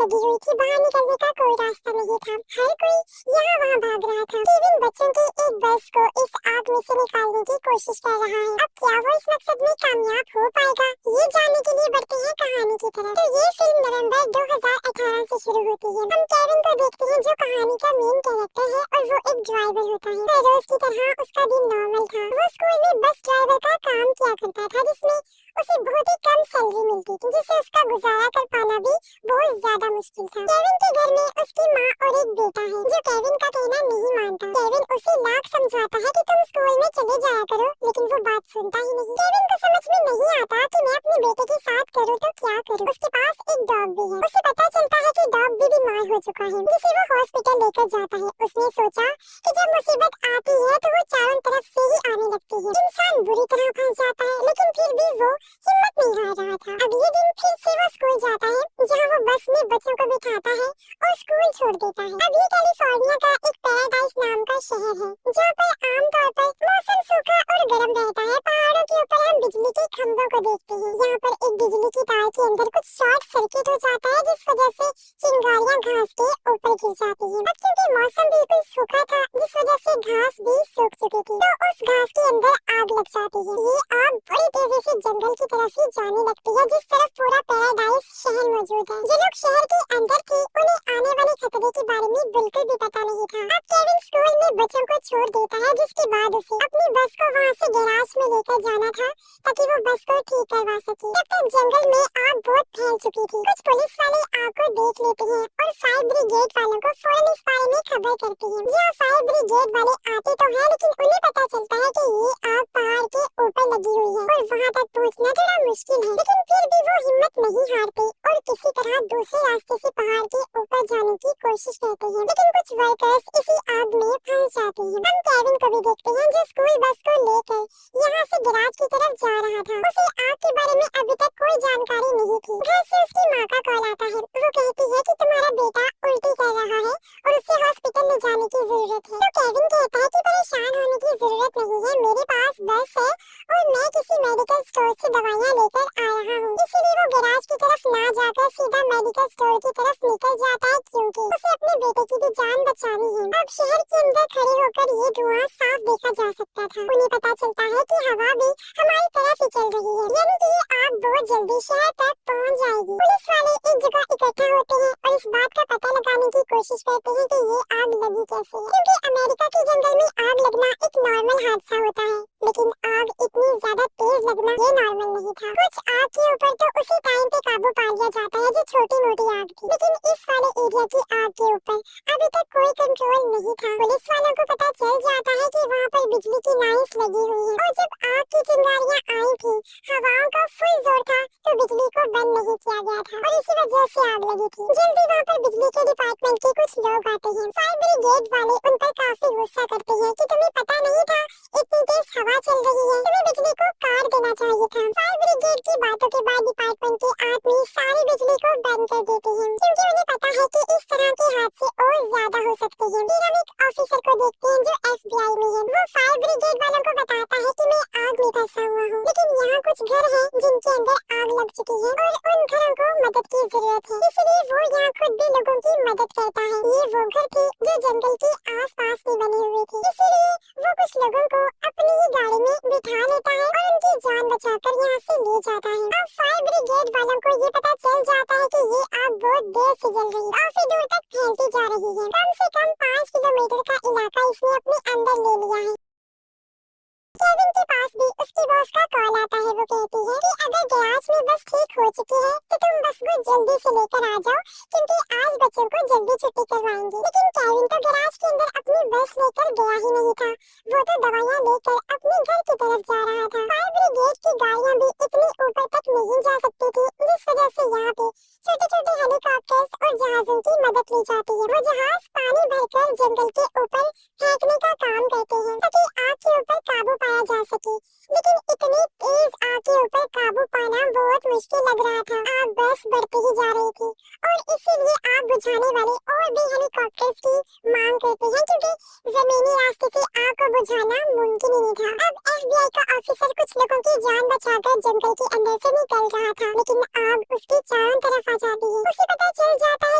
लगी हुई थी, बाहर निकलने का कोई रास्ता नहीं था। हर कोई यहाँ वहाँ भाग रहा था। केविन बच्चों की एक बस को इस आग में से निकालने की कोशिश कर रहा है। अब क्या वो इस मकसद में कामयाब हो पाएगा, ये जानने के लिए बढ़ते हैं कहानी की तरफ। तो ये फिल्म नवंबर 2018 से शुरू होती है। हम केविन को देखते हैं जो कहानी का मेन कैरेक्टर है और वो एक ड्राइवर होता है। हर रोज की तरह उसका दिन नॉर्मल था। वो स्कूल में बस ड्राइवर का काम किया करता था, जिसमें उसे बहुत ही कम सैलरी मिलती थी, जिससे उसका गुजारा कर पाना भी बहुत ज्यादा मुश्किल था। केविन के घर में उसकी माँ और एक बेटा है जो केविन का कहना नहीं मानता। केविन उसे लाख समझाता है कि तुम स्कूल में चले जाया करो, लेकिन वो बात सुनता ही नहीं। केविन को समझ में नहीं आता कि मैं अपने बेटे के साथ करूँ तो क्या करूँ। उसके पास एक डॉग भी है। उसे पता चलता है कि डॉग भी बीमार हो चुका है, जिसे वो हॉस्पिटल लेकर जाता है। उसने सोचा कि जब मुसीबत आती है तो वो चारों तरफ से ही आने लगती है। इंसान बुरी तरह फंस जाता है, लेकिन फिर भी वो हिम्मत नहीं हार रहा था। अगले दिन फिर से वो स्कूल जाता है, जहाँ वो बस में बच्चों को बिठाता है और स्कूल छोड़ देता है। अब ये कैलिफोर्निया का एक पैराडाइज नाम का शहर है, जहाँ पर आमतौर पर मौसम सूखा और गर्म रहता है। पहाड़ों के ऊपर हम बिजली के खंभों को देखते हैं। यहाँ पर एक बिजली की तार के अंदर कुछ शॉर्ट सर्किट हो जाता है, जिस वजह से चिंगारियाँ घास के ऊपर गिर जाती है। अब क्योंकि मौसम बिल्कुल सूखा था, जिस वजह से घास भी सूख चुकी थी, तो उस घास के अंदर आग लग जाती है। ये आग बड़ी तेजी से जंगल की तरफ ही जाने लगती है, जिस तरफ पूरा पैराडाइज शहर मौजूद है। जो लोग शहर के अंदर थे, उन्हें आने वाले खतरे के बारे में बिल्कुल भी पता नहीं था। अब केविन स्कूल में बच्चों को छोड़ देता है, जिसके बाद उसे अपनी बस को वहाँ से गैराज में लेकर जाना था, ताकि वो बस को ठीक करवा सके। तब तक जंगल में आग बहुत फैल चुकी थी। कुछ पुलिस वाले आग को देख लेते हैं और फायर ब्रिगेड वालों को फौरन इस बारे में खबर करते हैं। जहाँ फायर ब्रिगेड वाले आते तो है, लेकिन उन्हें पता चलता है कि ये आग पहाड़ के ऊपर लगी हुई है और वहाँ तक पहुँचना थोड़ा मुश्किल है। लेकिन फिर भी वो हिम्मत नहीं हारते और किसी तरह दूसरे रास्ते से पहाड़ के ऊपर जाने की कोशिश करते हैं। लेकिन कुछ वर्कर्स इसी आग में फंस जाते हैं। हम केविन को भी देखते हैं, जो स्कूल बस को लेकर यहाँ से गैराज की तरफ जा रहा था। उसे आग के बारे में अभी तक कोई जानकारी नहीं थी। घर से उसकी माँ का कॉल आता है। वो कहती है कि तुम्हारा बेटा उल्टी कर रहा है और उसे हॉस्पिटल ले जाने की जरूरत है। तो केविन कहता है कि परेशान होने की जरूरत नहीं है, मेरे पास बस है और मैं किसी मेडिकल स्टोर से दवाइयाँ लेकर आ रहा हूँ। इसीलिए वो गैराज की तरफ ना जाकर सीधा मेडिकल स्टोर की तरफ निकल जाता है, क्योंकि उसे अपने बेटे की भी जान बचानी है। अब शहर के अंदर खड़े होकर ये धुआं साफ देखा जा सकता था। उन्हें पता चलता है कि हवा भी हमारी तरफ ही चल रही है, यानी कि ये आग बहुत जल्दी शहर तक पहुँच जाएगी। पुलिस वाले एक जगह इकट्ठा होते हैं और इस बात का पता लगाने की कोशिश करते हैं कि ये आग लगी कैसे है, क्योंकि अमेरिका के जंगल में आग लगना एक नॉर्मल हादसा होता है, लेकिन आग इतनी ज्यादा तेज लगना ये नॉर्मल नहीं था। कुछ आग के ऊपर तो उसी टाइम पे काबू पा लिया जाता है जो छोटी मोटी आग थी, लेकिन इस वाले एरिया की आग के ऊपर अभी तक कोई कंट्रोल नहीं था। पुलिस वालों को पता चल जाता है कि वहाँ पर बिजली की लाइन्स लगी हुई है और जब आग की चिंगारियाँ आई थी, हवाओं का फुल जोर था, तो बिजली को बंद नहीं किया गया था और इसी वजह से आग लगी थी। जल्दी वहाँ पर बिजली के डिपार्टमेंट के कुछ लोग आते हैं। फायर ब्रिगेड वाले उन पर काफी गुस्सा करते हैं कि तुम्हें पता नहीं था इतनी तेज हवा चल रही है, तुम्हें बिजली को काट देना चाहिए था। फायर ब्रिगेड की बातों के बाद डिपार्टमेंट के आदमी सारी बिजली को बंद कर देते हैं, क्योंकि उन्हें पता है कि इस तरह के हादसे और ज्यादा हो सकते हैं। फिर हम एक ऑफिसर को देखते हैं जो FBI में है। वो फायर ब्रिगेड वालों को बताता है कि मैं आग में फंसा हुआ हूँ, लेकिन यहाँ कुछ घर हैं जिनके अंदर आग लग चुकी है और उन घरों को मदद की जरूरत है, इसलिए वो यहाँ खुद भी लोगों की मदद करता है। ये वो घर थे जो जंगल के आस-पास में बने हुए थे, इसीलिए वो कुछ लोगों को अपनी ही गाड़ी में बिठा लेता है और उनकी जान बचाकर यहाँ से ले जाता है। अब फायर ब्रिगेड वालों को ये पता चल जाता है कि ये आग बहुत देर से जल रही है, काफी दूर तक फैलती जा रही है। कम से कम 5 किलोमीटर का इलाका इसने अपने अंदर ले लिया है। केविन के पास भी उसकी बॉस का कॉल आता है। वो कहती है कि अगर गैराज में बस ठीक हो चुकी है तो तुम बस को जल्दी से लेकर आ जाओ, क्योंकि आज बच्चों को जल्दी छुट्टी करवाएंगे। लेकिन केविन तो गैराज के अंदर अपनी बस लेकर गया ही नहीं था, वो तो दवाइयाँ लेकर अपने घर की तरफ जा रहा था। फायर ब्रिगेड की गाड़ियाँ भी इतनी ऊपर तक नहीं जा सकती थी, जिस वजह से यहाँ पे छोटे छोटे हेलीकॉप्टर्स और जहाजों की मदद ली जाती है। वो जहाज पानी भरकर जंगल के ऊपर फेंकने का काम करते हैं, ताकि आग के ऊपर काबू पाया जा सके। लेकिन इतनी तेज आग के ऊपर काबू पाना बहुत मुश्किल लग रहा था। आग बस बढ़ती ही जा रही थी और इसीलिए आग बुझाने वाले और भी हेलीकॉप्टर्स की मांग करते हैं, क्योंकि जमीनी रास्ते से आग को बुझाना मुमकिन ही नहीं था। अब FBI का ऑफिसर कुछ लोगों की जान बचाकर जंगल के अंदर से निकल रहा था, लेकिन आग उसके चारों तरफ आ जाती है। उसे पता चल जाता है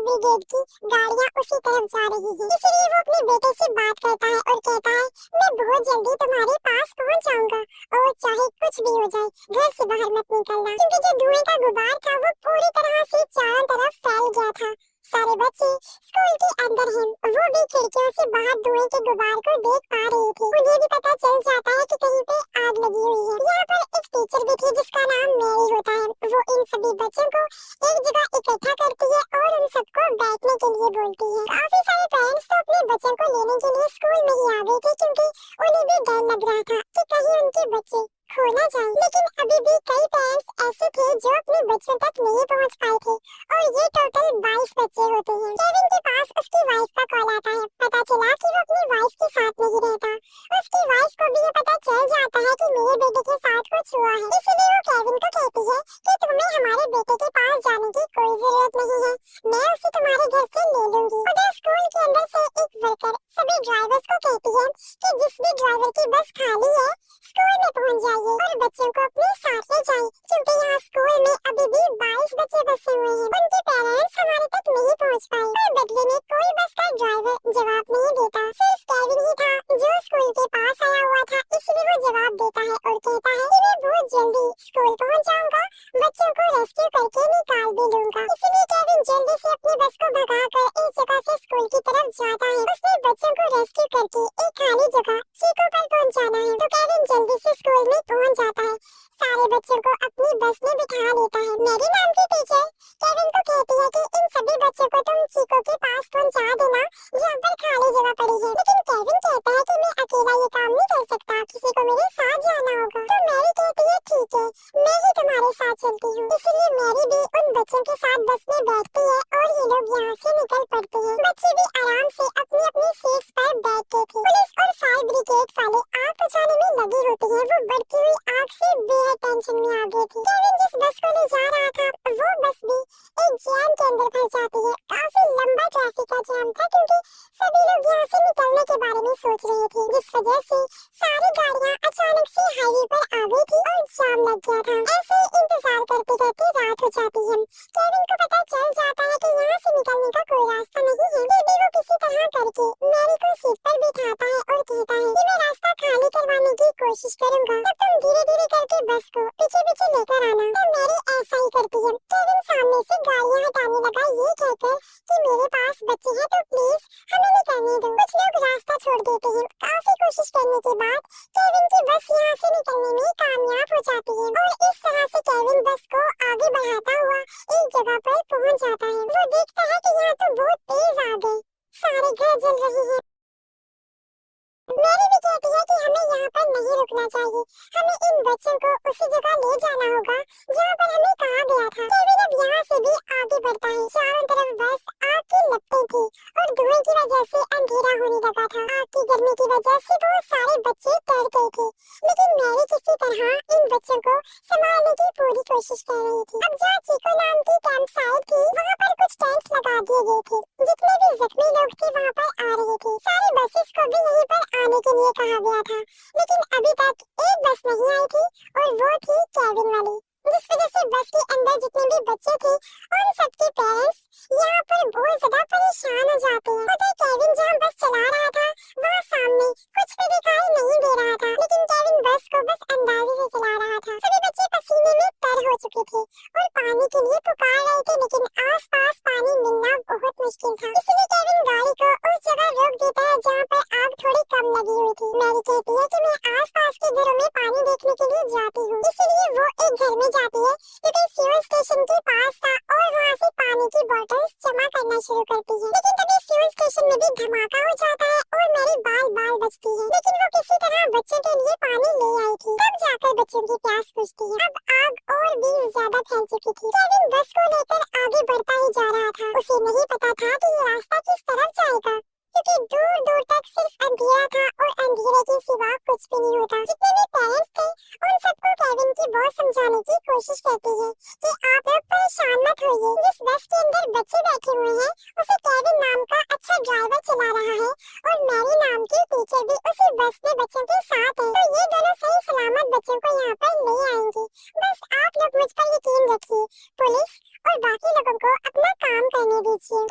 ब्रिगेड की गाड़ियाँ उसी तरफ जा रही हैं। इसलिए वो अपने बेटे से बात करता है और कहता है, मैं बहुत जल्दी तुम्हारे पास पहुंच जाऊंगा और चाहे कुछ भी हो जाए घर से बाहर मत निकलना, क्योंकि जो धुएं का गुबार था वो पूरी तरह से चारों तरफ फैल गया था। सारे बच्चे स्कूल के अंदर हैं, वो भी खिड़कियों से बाहर धुएं के गुबार को देख पा रहे थे। उन्हें भी पता चल जाता है कि कहीं पे आग लगी हुई है। यहाँ पर एक टीचर भी थी जिसका नाम मैरी होता है। वो इन सभी बच्चों को एक जगह इकट्ठा करती है और उन सबको बैठने के लिए बोलती है। काफी सारे पेरेंट्स तो अपने बच्चों को लेने के लिए स्कूल में ही आ गए थे, क्योंकि उन्हें भी डर लग रहा था कि कहीं उनके बच्चे खो ना जाए। लेकिन अभी भी कई पेरेंट्स ऐसे थे जो अपने बच्चों तक नहीं पहुंच पाए थे, और ये टोटल 22 बच्चे होते हैं। केविन के पास उसकी वाइफ का कॉल आता है। पता चला कि वो अपनी वाइफ के साथ नहीं रहता। उसकी वाइफ को भी ये पता चल जाता है कि मेरे बेटे के साथ कुछ हुआ है, इसलिए वो केविन को कहती है कि तुम्हें हमारे बेटे के पास जाने की कोई जरूरत नहीं है, मैं उसे तुम्हारे घर से ले लूंगी। उधर स्कूल के अंदर से एक वर्कर सभी ड्राइवर्स को कहती है कि जिस भी ड्राइवर की बस खाली है स्कूल में पहुंच जाइए और बच्चों को अपने साथ ले जाएं, क्योंकि यहाँ स्कूल में अभी भी 22 बच्चे बसे हुए हैं। उनके पेरेंट्स हमारे तक नहीं पहुंच पाए, और बदले में कोई बस का ड्राइवर जवाब नहीं देता। सिर्फ केविन ही था जो स्कूल के पास आया हुआ था, इसलिए वो जवाब देता है और कहता है कि मैं बहुत जल्दी स्कूल पहुंच जाऊंगा, बच्चों को रेस्क्यू करके निकाल भी लूंगा। इसलिए केविन जल्दी से अपनी बस को भगाकर इस जगह से स्कूल की तरफ जाता है। उसने बच्चों को रेस्क्यू करके एक खाली जगह चीको पर पहुंचाना है, तो केविन जल्दी से स्कूल में पहुंच जाता है। सारे बच्चों को अपनी बस में बिठा लेता है। मेरी नाम की टीचर केविन को कहती है कि इन सभी बच्चों को तुम चीको के पास पहुंचा देना जहाँ पर खाली जगह पड़ी है। लेकिन केविन कहता है कि मैं अकेला ये काम नहीं कर सकता, किसी को मेरे साथ जाना होगा। तो मैरी कहती है ठीक है, मैं ही तुम्हारे साथ चलती हूँ। इसलिए मैरी भी उन बच्चों के साथ बस में बैठती है और ये लोग यहाँ से निकल पड़ते हैं। बच्चे भी आराम से अपनी अपनी सीट्स पर बैठते थे। पुलिस और फायर ब्रिगेड वाले आग बुझाने में लगी होती है। वो बढ़ती हुई आग से बेहद टेंशन में आ गई थी। केविन जिस बस को ले जा रहा था वो बस भी एक जैम के अंदर फंस जाती है। काफी लंबा ट्रैफिक का जैम था, क्योंकि सभी लोग यहाँ से निकलने के बारे में सोच रहे थे, जिस वजह से सारी गाड़ियाँ अचानक से हाईवे पर आ गई थी और जाम लग गया था। ऐसे इंतजार करते करते रात हो जाती है। केविन को पता चल जाता है कि यहाँ से निकलने का कोई रास्ता नहीं है। फिर भी वो किसी तरह करके मैरी को सीट पर बिठाता है और कहता है कि मैं रास्ता खाली करवाने की कोशिश करूंगा, तब तुम धीरे धीरे करके बस को पीछे पीछे लेकर आना। तो मैरी ऐसा ही करती है। केविन सामने से गाड़ियाँ हटाने लगा, ये कहकर कि मेरे पास बच्चे हैं तो प्लीज हमें निकलने दो। कुछ लोग रास्ता छोड़ देते हैं। काफी कोशिश करने के बाद केविन की बस यहाँ से निकलने में कामयाब हो जाती है, और इस तरह से केविन बस को आगे बढ़ाता हुआ एक जगह पर पहुँच जाता है। वो देखता है कि यहाँ तो बहुत तेज आग है, सारे घर जल रहे हैं। मैरी भी कहती है कि हमें यहाँ पर नहीं रुकना चाहिए, हमें इन बच्चों को उसी जगह ले जाना होगा जहाँ पर हमें कहा गया था। केविन अब यहाँ से भी आगे बढ़ता है। चारों तरफ बस आग की लपटें थी और धुएं की वजह से अंधेरा होने लगा था। आग की गर्मी की वजह से बहुत सारे बच्चे डर गए थे, लेकिन मैरी किसी तरह इन बच्चों को संभालने की पूरी कोशिश कर रही थी। अब जहाँ चीको नाम की कैंप साइट थी वहाँ पर कुछ टेंट लगा दिए गए थे। जितने भी जख्मी लोग थे वहाँ पर आ रहे थे। सारी बसेस को भी यहीं पर आने के लिए कहा गया था, लेकिन अभी तक एक बस नहीं आई थी और वो थी केविन वाली, जिस वजह से बस के अंदर जितने भी बच्चे थे उन सबके पेरेंट्स यहाँ पर बहुत ज्यादा परेशान हो जाते हैं। उधर केविन जहाँ बस चला रहा था वहाँ सामने कुछ भी दिखाई नहीं दे रहा था, लेकिन केविन बस को बस अंदाजे से चला रहा था। सभी बच्चे पसीने में तर हो चुके थे और पानी के लिए पुकार रहे थे, लेकिन आसपास पानी मिलना बहुत मुश्किल था। इसलिए केविन गाड़ी को उस जगह रोक देता है जहाँ पर आग थोड़ी कम लगी हुई थी। मैरी कहती है कि मैं आसपास के घरों में पानी देखने के लिए जाती हूँ। इसलिए वो एक घर में जाती है क्योंकि फ्यूल स्टेशन के पास था और वहाँ से पानी की बोतल्स जमा करना शुरू करती है। लेकिन तभी फ्यूल स्टेशन में भी धमाका हो जाता है और मैरी बाल बाल बचती है, लेकिन वो किसी तरह बच्चों के लिए पानी ले आई थी। तब जाकर बच्चों की प्यास बुझती है। अब आग और भी ज्यादा फैल चुकी थी। केविन बस को लेकर आगे बढ़ता ही जा रहा था। उसे नहीं पता था कि ये रास्ता किस तरफ जाएगा, क्योंकि दूर दूर तक सिर्फ अंधेरा था और अंधेरे के सिवा कुछ भी नहीं होता। जितने भी पेरेंट्स थे उन सबको केविन की बहुत समझाने की कोशिश करती है कि आप लोग परेशान मत होइए। जिस बस के अंदर बच्चे बैठे हुए हैं उसे केविन नाम का अच्छा ड्राइवर चला रहा है और मैरी नाम की टीचर भी उसी बस में बच्चों के साथ है। तो ये दोनों सही सलामत बच्चों को यहाँ पर ले आएंगे। बस आप लोग मुझ पर यकीन रखिए, पुलिस और बाकी लोगों को अपना काम करने दीजिए।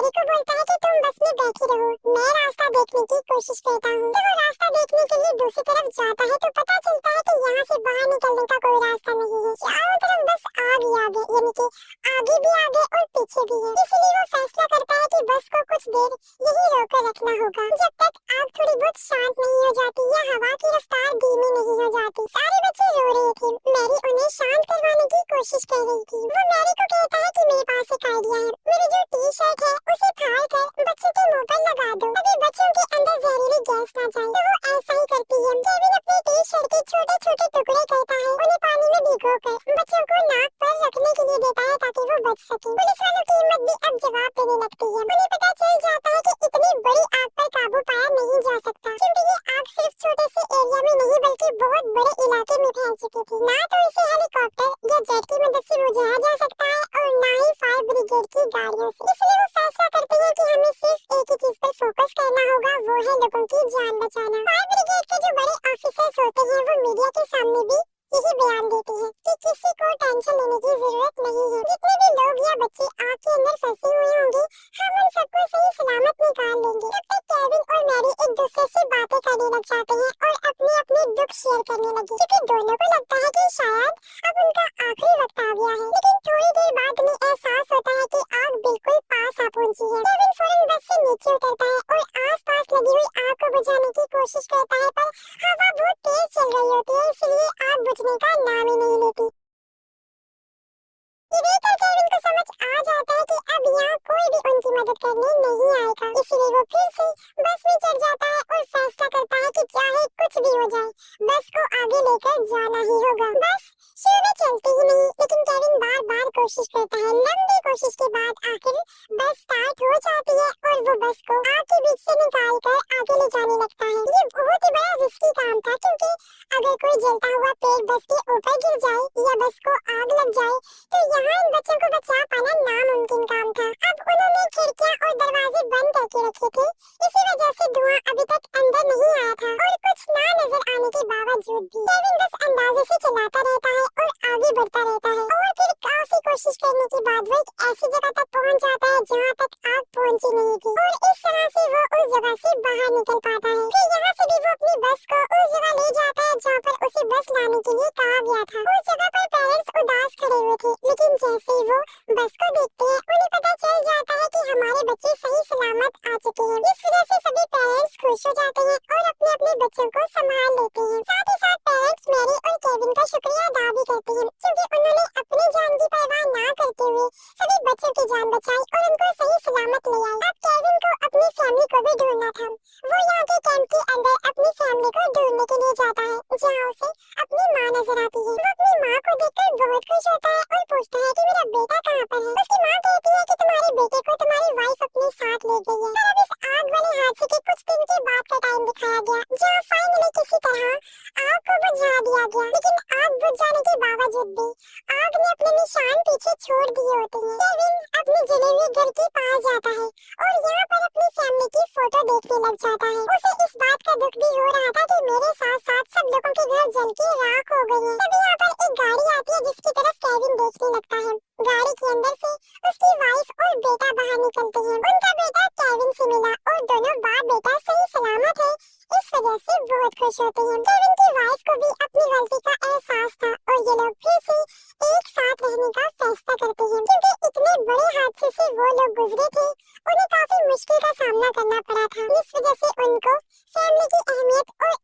मैरी को बोलता है कि तुम बस में बैठी रहो, मैं रास्ता देखने की कोशिश करता हूँ। जब वो रास्ता देखने के लिए दूसरी तरफ जाता है तो पता चलता है कि यहाँ से बाहर निकलने का कोई रास्ता नहीं है। चारों तरफ बस आग ही आग है, यानी कि आगे भी आग है और पीछे भी है। इसलिए वो फैसला करता है कि बस को कुछ देर यही रोकर रखना होगा, जब तक आग थोड़ी बहुत शांत नहीं हो जाती या हवा की रफ्तार धीमी नहीं हो जाती। सारे बच्चे रो रहे थे, मैरी उन्हें शांत करवाने की कोशिश कर रही थी। वो मैरी को कहता है कि मेरे पास एक आइडिया है, मेरी जो टी-शर्ट है उसे फाड़ कर बच्चे के मुंह पर लगा दो, ताकि बच्चों के अंदर जहरीली गैस ना जाए। तो वो ऐसा ही करती है। केविन अपने टी-शर्ट के छोटे छोटे टुकड़े करता है, उन्हें पानी में भिगोकर बच्चों को नाक पर रखने के लिए देता है ताकि वो बच सके। पुलिस वालों की हिम्मत भी अब जवाब देने लगती है। उन्हें पता चल जाता है कि इतनी बड़ी आग पर काबू पाया नहीं जा सकता, क्योंकि ये आग सिर्फ छोटे से एरिया में नहीं बल्कि बहुत बड़े इलाके में फैल चुकी थी। ना तो इसे हेलीकॉप्टर या जेट की मदद से बुझाया जा सकता है और ना ही फायर ब्रिगेड की गाड़ियों से। इसलिए वो फैसला करते हैं कि हमें सिर्फ एक ही चीज पर फोकस करना होगा, वो है लोगों की जान बचाना। फायर ब्रिगेड के जो बड़े ऑफिसर्स होते हैं वो मीडिया के सामने भी यही बयान देते हैं कि किसी को टेंशन लेने की जरूरत नहीं है। जितने भी लोग या बच्चे आग के अंदर फंसे हुए होंगे, हम उन सबको सही सलामत निकाल लेंगे। तब तक केविन और मैरी एक दूसरे से बातें करने लग जाते हैं और अपने अपने दुख शेयर करने लगे, क्योंकि दोनों को लगता है कि शायद अब उनका आखिरी वक्त आ गया है। लेकिन थोड़ी देर बाद उन्हें एहसास होता है कि आग बिल्कुल पास आ पहुंची है। केविन फौरन बस से नीचे उतरता है और आस-पास लगी हुई आग को बुझाने की कोशिश करता है, पर हवा बहुत तेज चल रही होती है, इसलिए आग बुझने का नाम ही नहीं लेती। ये देखकर केविन को समझ आ जाता है कि अब यहाँ कोई भी उनकी मदद करने नहीं आएगा। इसलिए वो फिर से बस में चढ़ जाता है और फैसला करता है कि चाहे कुछ भी हो जाए, बस को आगे लेकर जाना ही होगा। बस शुरू में चलती ही नहीं, लेकिन केविन बार बार कोशिश करता है। लंबी कोशिश के बाद आखिर बस स्टार्ट हो जाती है और वो बस को आग के बीच से निकाल कर आगे ले जाने लगता है। ये बहुत ही बड़ा रिस्की काम था, क्योंकि अगर कोई जलता हुआ पेड़ बस के ऊपर गिर जाए या बस को आग लग जाए तो यहाँ इन बच्चों को बचा पाना नामुमकिन काम था। अब उन्होंने खिड़कियाँ और दरवाजे बंद करके रखे थे, इसी वजह से धुआं अभी तक अंदर नहीं आया था। और कुछ ना नजर आने के बावजूद भी केविन बस अंदाजे से चलाता रहता है और आगे बढ़ता रहता है। और फिर काफी कोशिश करने के बाद वो एक ऐसी जगह तक पहुँच जाता है जहाँ तक आग पहुँची नहीं थी, और इस तरह से वो उस जगह से बाहर निकल पाता है। फिर यहाँ से भी वो अपनी बस को उस जगह ले जाता है जहाँ पर उसे बस लाने के लिए कहा गया था। उस जगह पर पेरेंट्स उदास खड़े हुए थे, लेकिन जैसे ही वो बस को देखते हैं उन्हें पता चल जाता है कि हमारे बच्चे सही सलामत आ चुके हैं। इस वजह से सभी पेरेंट्स खुश हो जाते हैं और अपने अपने बच्चों को संभाल लेते हैं। साथ ही साथ पेरेंट्स मैरी और केविन का शुक्रिया अदा भी करते हैं, क्योंकि उन्होंने अपनी जान की परवाह ना करते हुए सभी बच्चों की जान बचाई और उनको सही सलामत ले आए। अब केविन को अपनी फैमिली को भी ढूंढना था। वो यहाँ के कैंप के अंदर अपनी फैमिली को ढूंढने के लिए जाता है, जहाँ उसे अपनी माँ नजर आती है। वो अपनी माँ को देखकर बहुत खुश होता है और पूछता है कि मेरा बेटा कहाँ पर है। उसकी माँ कहती है कि तुम्हारे बेटे को तुम्हारी वाइफ अपने साथ ले गई है। और अब इस आग वाले हादसे के कुछ दिन के बाद का टाइम दिखाया गया, जहाँ फाइनली किसी तरह आग को बुझा दिया गया। लेकिन आग बुझ जाने के बावजूद भी आग ने अपने निशान पीछे छोड़ दिए होते हैं। केविन अपने जले हुए घर के पास जाता है और यहाँ पर अपनी फैमिली की फोटो देखने लग जाता है। उसे इस बात का दुख भी हो रहा था कि मेरे साथ साथ सब लोगों के घर जल के राख हो गए हैं। तभी यहाँ पर एक गाड़ी आती है जिसकी तरफ केविन देखने लगता है। गाड़ी के अंदर से उसकी वाइफ और बेटा बाहर निकलते हैं। उनका बेटा केविन से मिला और दोनों बाप बेटा सही सलामत है, इस वजह से बहुत खुश होते हैं। केविन की वाइफ को भी अपनी गलती का एहसास था और ये लोग फिर से एक साथ रहने का फैसला करते हैं, क्योंकि इतने बड़े हादसे से वो लोग गुजरे थे, उन्हें काफी मुश्किल का सामना करना पड़ा था। इस वजह से उनको फैमिली की अहमियत और